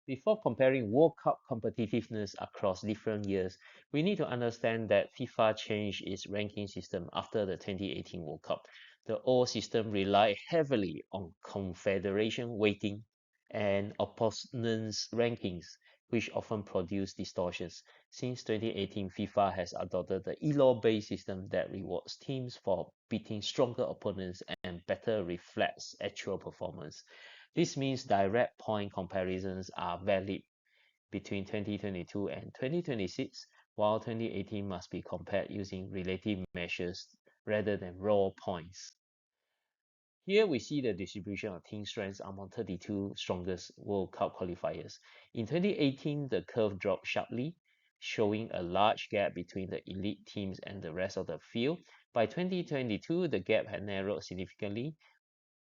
Before comparing World Cup competitiveness across different years, we need to understand that FIFA changed its ranking system after the 2018 World Cup. The old system relied heavily on confederation weighting and opponents' rankings, which often produce distortions. Since 2018, FIFA has adopted the ELO-based system that rewards teams for beating stronger opponents and better reflects actual performance. This means direct point comparisons are valid between 2022 and 2026, while 2018 must be compared using relative measures rather than raw points. Here we see the distribution of team strengths among 32 strongest World Cup qualifiers. In 2018, the curve dropped sharply, showing a large gap between the elite teams and the rest of the field. By 2022, the gap had narrowed significantly.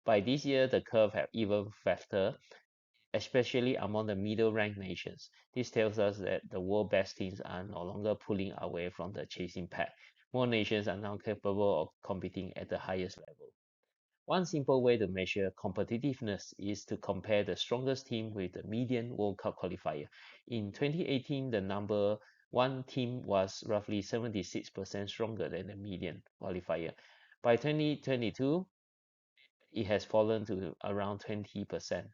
By this year, the curve had even flatter, especially among the middle-ranked nations. This tells us that the world's best teams are no longer pulling away from the chasing pack. More nations are now capable of competing at the highest level. One simple way to measure competitiveness is to compare the strongest team with the median World Cup qualifier. In 2018, the number one team was roughly 76% stronger than the median qualifier. By 2022, it has fallen to around 20%.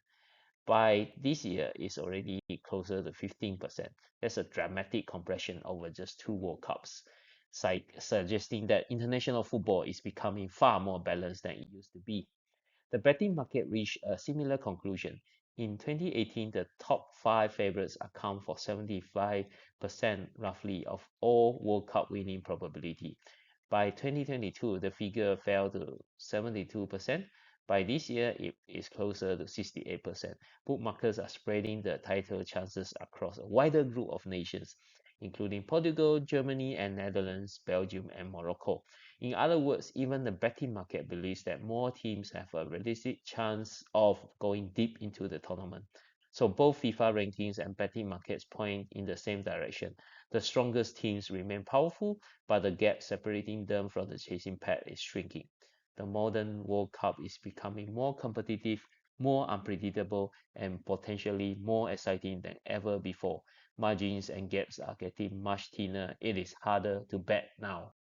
By this year, it's already closer to 15%. That's a dramatic compression over just two World Cups, suggesting that international football is becoming far more balanced than it used to be. The betting market reached a similar conclusion. In 2018, the top five favorites account for 75% roughly of all World Cup winning probability. By 2022, the figure fell to 72%. By this year, it is closer to 68%. Bookmakers are spreading the title chances across a wider group of nations, including Portugal, Germany, and Netherlands, Belgium, and Morocco. In other words, even the betting market believes that more teams have a realistic chance of going deep into the tournament. So both FIFA rankings and betting markets point in the same direction. The strongest teams remain powerful, but the gap separating them from the chasing pack is shrinking. The modern World Cup is becoming more competitive, more unpredictable, and potentially more exciting than ever before. Margins and gaps are getting much thinner. It is harder to bet now.